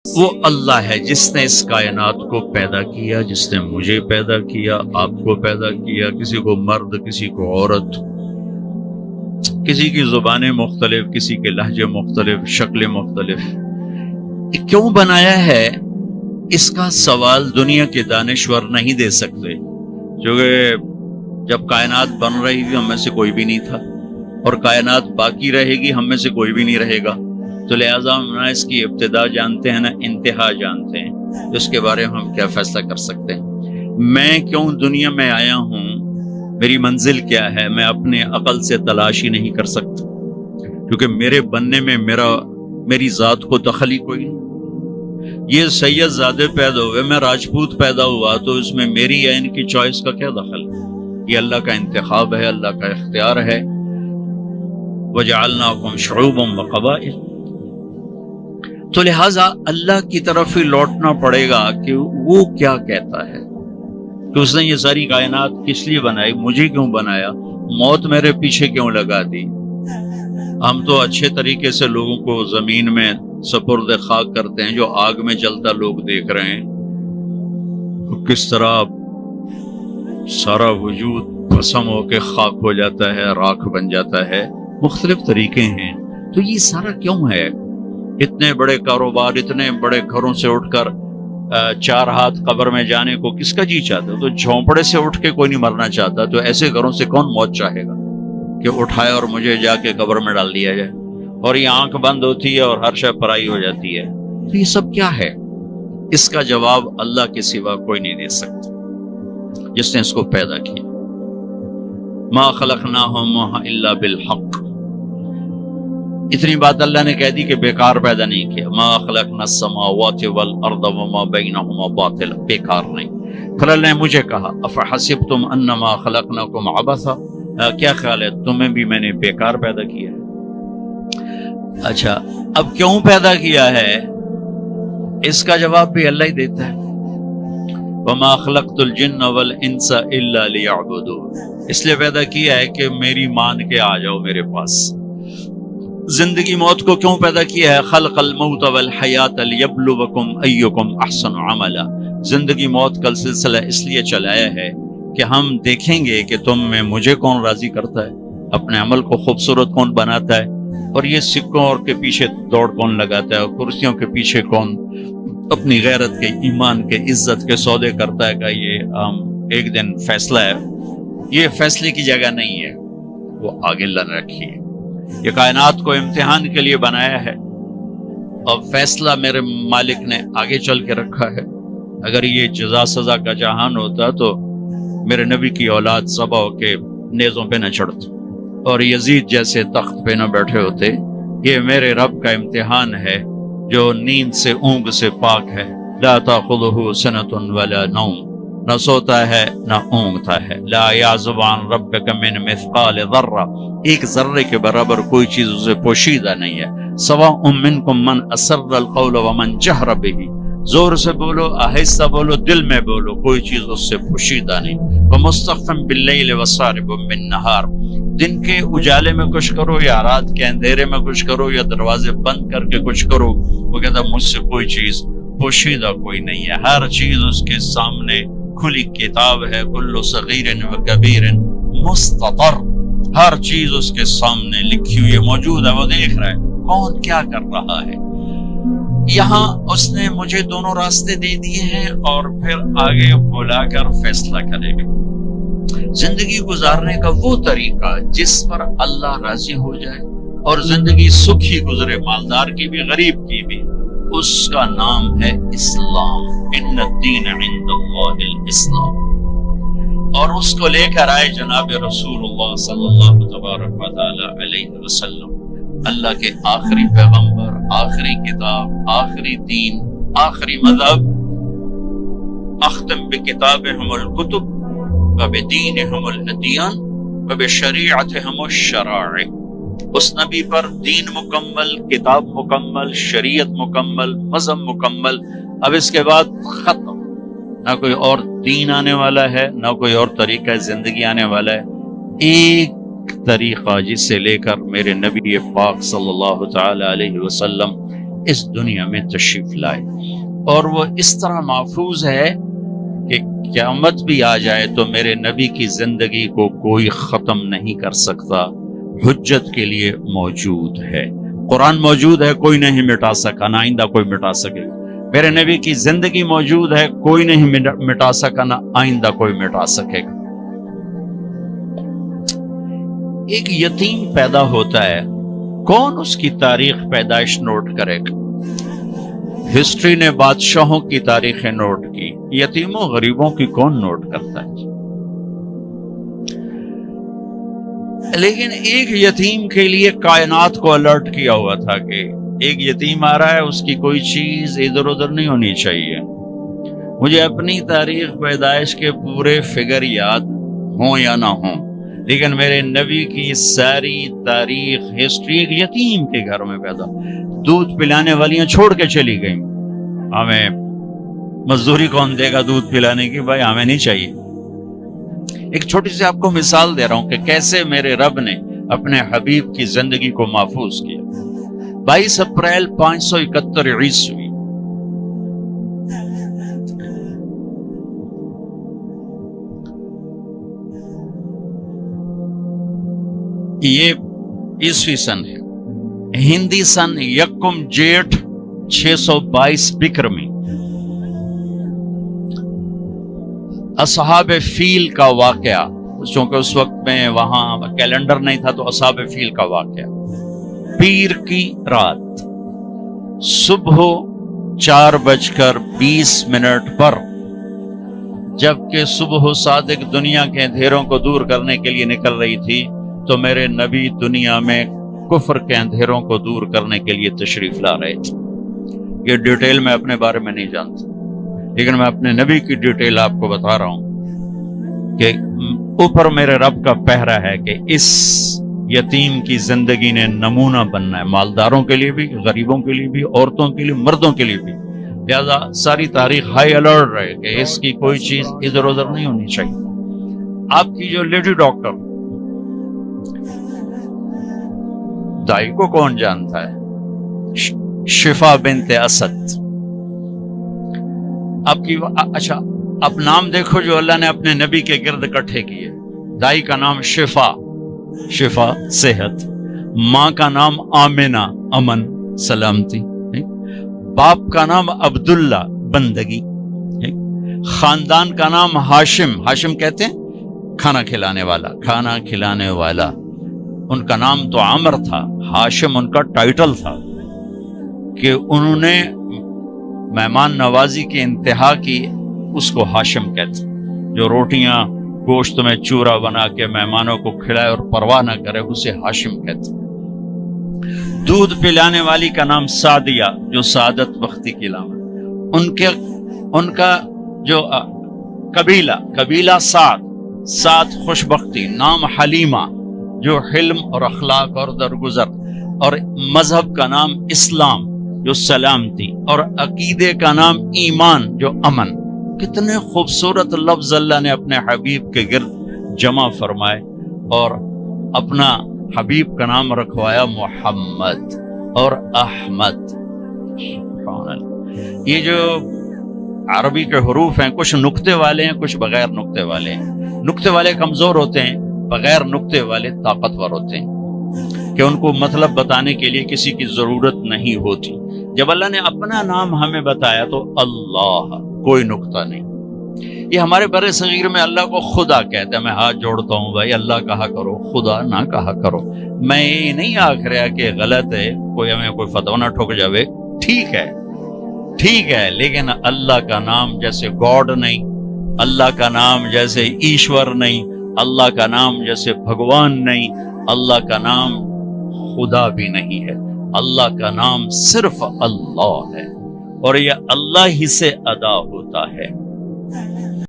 وہ اللہ ہے جس نے اس کائنات کو پیدا کیا، جس نے مجھے پیدا کیا، آپ کو پیدا کیا، کسی کو مرد، کسی کو عورت، کسی کی زبانیں مختلف، کسی کے لہجے مختلف، شکلیں مختلف۔ کیوں بنایا ہے اس کا سوال دنیا کے دانشور نہیں دے سکتے، کیونکہ جب کائنات بن رہی تھی ہم میں سے کوئی بھی نہیں تھا، اور کائنات باقی رہے گی ہم میں سے کوئی بھی نہیں رہے گا، تو لہٰذا ہم نہ اس کی ابتدا جانتے ہیں نہ انتہا جانتے ہیں، تو اس کے بارے میں ہم کیا فیصلہ کر سکتے ہیں؟ میں کیوں دنیا میں آیا ہوں، میری منزل کیا ہے، میں اپنے عقل سے تلاشی نہیں کر سکتا، کیونکہ میرے بننے میں میری ذات کو دخل ہی کوئی نہیں۔ یہ سید زادے پیدا ہوئے، میں راجپوت پیدا ہوا، تو اس میں میری یا ان کی چوائس کا کیا دخل؟ یہ اللہ کا انتخاب ہے، اللہ کا اختیار ہے۔ وَجَعَلْنَاكُمْ شُعُوبًا وَقَبَائِلَ، تو لہٰذا اللہ کی طرف ہی لوٹنا پڑے گا کہ وہ کیا کہتا ہے، کہ اس نے یہ ساری کائنات کس لیے بنائی، مجھے کیوں بنایا، موت میرے پیچھے کیوں لگا دی۔ ہم تو اچھے طریقے سے لوگوں کو زمین میں سپرد خاک کرتے ہیں، جو آگ میں جلتا لوگ دیکھ رہے ہیں، کس طرح سارا وجود بھسم ہو کے خاک ہو جاتا ہے، راکھ بن جاتا ہے، مختلف طریقے ہیں۔ تو یہ سارا کیوں ہے؟ اتنے بڑے کاروبار، اتنے بڑے گھروں سے اٹھ کر 4 ہاتھ قبر میں جانے کو کس کا جی چاہتا ہے؟ تو جھونپڑے سے اٹھ کے کوئی نہیں مرنا چاہتا، تو ایسے گھروں سے کون موت چاہے گا کہ اٹھائے اور مجھے جا کے قبر میں ڈال دیا جائے، اور یہ آنکھ بند ہوتی ہے اور ہر شے پرائی ہو جاتی ہے۔ تو یہ سب کیا ہے؟ اس کا جواب اللہ کے سوا کوئی نہیں دے سکتا، جس نے اس کو پیدا کیا۔ ما خلقناہم الا بالحق، اتنی بات اللہ نے کہہ دی کہ بیکار پیدا نہیں کیا۔ ما خلقنا السماوات والارض وما بینہما باطلا، بیکار نہیں۔ پھر اللہ نے مجھے کہا افحسبتم انما خلقناکم عبثا، کیا خیال ہے تمہیں بھی میں نے بیکار پیدا کیا ہے؟ اچھا، اب کیوں پیدا کیا ہے اس کا جواب بھی اللہ ہی دیتا ہے۔ وما خلقت الجن والانس الا لیعبدون، اس لیے پیدا کیا ہے کہ میری مان کے آ جاؤ میرے پاس۔ زندگی موت کو کیوں پیدا کیا ہے؟ خلق الموت والحیات لیبلوکم ایکم احسن عملا، زندگی موت کا سلسلہ اس لیے چلایا ہے کہ ہم دیکھیں گے کہ تم میں مجھے کون راضی کرتا ہے، اپنے عمل کو خوبصورت کون بناتا ہے، اور یہ سکوں اور کے پیچھے دوڑ کون لگاتا ہے، اور کرسیوں کے پیچھے کون اپنی غیرت کے، ایمان کے، عزت کے سودے کرتا ہے۔ کہ یہ ایک دن فیصلہ ہے، یہ فیصلے کی جگہ نہیں ہے، وہ آگے اللہ نے رکھی ہے۔ یہ کائنات کو امتحان کے لیے بنایا ہے، اور فیصلہ میرے مالک نے آگے چل کے رکھا ہے۔ اگر یہ جزا سزا کا جہان ہوتا تو میرے نبی کی اولاد ذبح ہو کے نیزوں پہ نہ چڑھتی، اور یزید جیسے تخت پہ نہ بیٹھے ہوتے۔ یہ میرے رب کا امتحان ہے جو نیند سے، اونگ سے پاک ہے۔ لا تاخذہ سنۃ ولا نوم، نہ سوتا ہے نہ اونگتا ہے۔ لا یعزب عن ربک من مثقال ذرہ، ایک ذرے کے برابر کوئی چیز اسے پوشیدہ نہیں ہے۔ سواء منکم من اسر القول ومن جہر بہ، زور سے بولو، آہستہ بولو، دل میں بولو، کوئی چیز اس سے پوشیدہ نہیں۔ ومستخفا باللیل وسارب بالنہار، دن کے اجالے میں کچھ کرو یا رات کے اندھیرے میں کچھ کرو یا دروازے بند کر کے کچھ کرو، وہ کہتا مجھ سے کوئی چیز پوشیدہ کوئی نہیں ہے، ہر چیز اس کے سامنے کھلی کتاب ہے۔ کل صغیر و کبیر مستطر، ہر چیز اس کے سامنے لکھی ہوئی موجود ہے، وہ دیکھ رہا ہے کون کیا کر رہا ہے۔ یہاں اس نے مجھے دونوں راستے دے دیے ہیں، اور پھر آگے بلا کر فیصلہ کرے گا۔ زندگی گزارنے کا وہ طریقہ جس پر اللہ راضی ہو جائے، اور زندگی سکھی گزرے، مالدار کی بھی غریب کی بھی، اس کا نام ہے اسلام۔ ان الدین عند اللہ الاسلام، اور اس کو لے کر آئے جناب رسول اللہ صلی اللہ تبارک و تعالی علیہ وسلم، اللہ کے آخری پیغمبر، آخری کتاب، آخری دین، آخری مذہب۔ اختم بکتابہم الکتب وبدینہم الادیان وبشریعتہم الشرائع، اس نبی پر دین مکمل، کتاب مکمل، شریعت مکمل، مذہب مکمل۔ اب اس کے بعد ختم، نہ کوئی اور دین آنے والا ہے، نہ کوئی اور طریقہ زندگی آنے والا ہے۔ ایک طریقہ جسے لے کر میرے نبی پاک صلی اللہ تعالی علیہ وسلم اس دنیا میں تشریف لائے، اور وہ اس طرح محفوظ ہے کہ قیامت بھی آ جائے تو میرے نبی کی زندگی کو کوئی ختم نہیں کر سکتا، حجت کے لیے موجود ہے۔ قرآن موجود ہے، کوئی نہیں مٹا سکا، نہ آئندہ کوئی مٹا سکے گا۔ میرے نبی کی زندگی موجود ہے، کوئی نہیں مٹا سکا، نہ آئندہ کوئی مٹا سکے گا۔ ایک یتیم پیدا ہوتا ہے، کون اس کی تاریخ پیدائش نوٹ کرے گا؟ ہسٹری نے بادشاہوں کی تاریخیں نوٹ کی، یتیموں غریبوں کی کون نوٹ کرتا ہے؟ لیکن ایک یتیم کے لیے کائنات کو الرٹ کیا ہوا تھا کہ ایک یتیم آ رہا ہے، اس کی کوئی چیز ادھر ادھر نہیں ہونی چاہیے۔ مجھے اپنی تاریخ پیدائش کے پورے فگر یاد ہوں یا نہ ہوں، لیکن میرے نبی کی ساری تاریخ ہسٹری ایک یتیم کے گھر میں پیدا۔ دودھ پلانے والیاں چھوڑ کے چلی گئیں، ہمیں مزدوری کون دے گا دودھ پلانے کی؟ بھائی ہمیں نہیں چاہیے۔ ایک چھوٹی سی آپ کو مثال دے رہا ہوں کہ کیسے میرے رب نے اپنے حبیب کی زندگی کو محفوظ کیا۔ 22 اپریل 571 عیسوی، یہ عیسوی سن ہے، ہندی سن یکم جیٹھ 622 بکرمی۔ اصحاب فیل کا واقعہ، چونکہ اس وقت میں وہاں کیلنڈر نہیں تھا تو اصحاب فیل کا واقعہ۔ پیر کی رات، صبح 4:20 پر، جبکہ صبح صادق دنیا کے اندھیروں کو دور کرنے کے لیے نکل رہی تھی تو میرے نبی دنیا میں کفر کے اندھیروں کو دور کرنے کے لیے تشریف لا رہے تھے۔ یہ ڈیٹیل میں اپنے بارے میں نہیں جانتا، لیکن میں اپنے نبی کی ڈیٹیل آپ کو بتا رہا ہوں کہ اوپر میرے رب کا پہرا ہے کہ اس یتیم کی زندگی نے نمونہ بننا ہے، مالداروں کے لیے بھی، غریبوں کے لیے بھی، عورتوں کے لیے، مردوں کے لیے بھی۔ لہذا ساری تاریخ ہائی الرٹ رہے کہ اس کی کوئی چیز ادھر ادھر نہیں ہونی چاہیے۔ آپ کی جو لیڈی ڈاکٹر، دائی کو کون جانتا ہے؟ شفا بنت اسد۔ آپ کی اچھا آپ نام دیکھو جو اللہ نے اپنے نبی کے گرد اکٹھے کیے۔ دائی کا نام شفا، شفا صحت، ماں کا نام آمنہ امن سلامتی، باپ کا نام عبداللہ بندگی، خاندان کا نام ہاشم، ہاشم کہتے ہیں کھانا کھلانے والا، کھانا کھلانے والا۔ ان کا نام تو عمر تھا، ہاشم ان کا ٹائٹل تھا کہ انہوں نے مہمان نوازی کی انتہا کی، اس کو ہاشم کہتے ہیں۔ جو روٹیاں گوشت میں چورا بنا کے مہمانوں کو کھلائے اور پرواہ نہ کرے، اسے ہاشم کہتے ہیں۔ دودھ پلانے والی کا نام سعدیہ، جو سعادت بختی کی علامت۔ ان کا جو قبیلہ سعد خوش بختی، نام حلیمہ، جو حلم اور اخلاق اور درگزر، اور مذہب کا نام اسلام، جو سلامتی، اور عقیدے کا نام ایمان، جو امن۔ کتنے خوبصورت لفظ اللہ نے اپنے حبیب کے گرد جمع فرمائے، اور اپنا حبیب کا نام رکھوایا محمد اور احمد۔ یہ جو عربی کے حروف ہیں، کچھ نقطے والے ہیں، کچھ بغیر نقطے والے ہیں۔ نقطے والے کمزور ہوتے ہیں، بغیر نقطے والے طاقتور ہوتے ہیں، کہ ان کو مطلب بتانے کے لیے کسی کی ضرورت نہیں ہوتی۔ جب اللہ نے اپنا نام ہمیں بتایا تو اللہ، کوئی نقطہ نہیں۔ یہ ہمارے بر صغیر میں اللہ کو خدا کہتے ہیں۔ میں ہاتھ جوڑتا ہوں، بھائی اللہ کہا کرو، خدا نہ کہا کرو۔ میں یہ نہیں آکھ رہا کہ غلط ہے، کوئی ہمیں کوئی فتویٰ نہ ٹھوک جاوے، ٹھیک ہے، لیکن اللہ کا نام جیسے گاڈ نہیں، اللہ کا نام جیسے ایشور نہیں، اللہ کا نام جیسے بھگوان نہیں، اللہ کا نام خدا بھی نہیں ہے۔ اللہ کا نام صرف اللہ ہے، اور یہ اللہ ہی سے ادا ہوتا ہے۔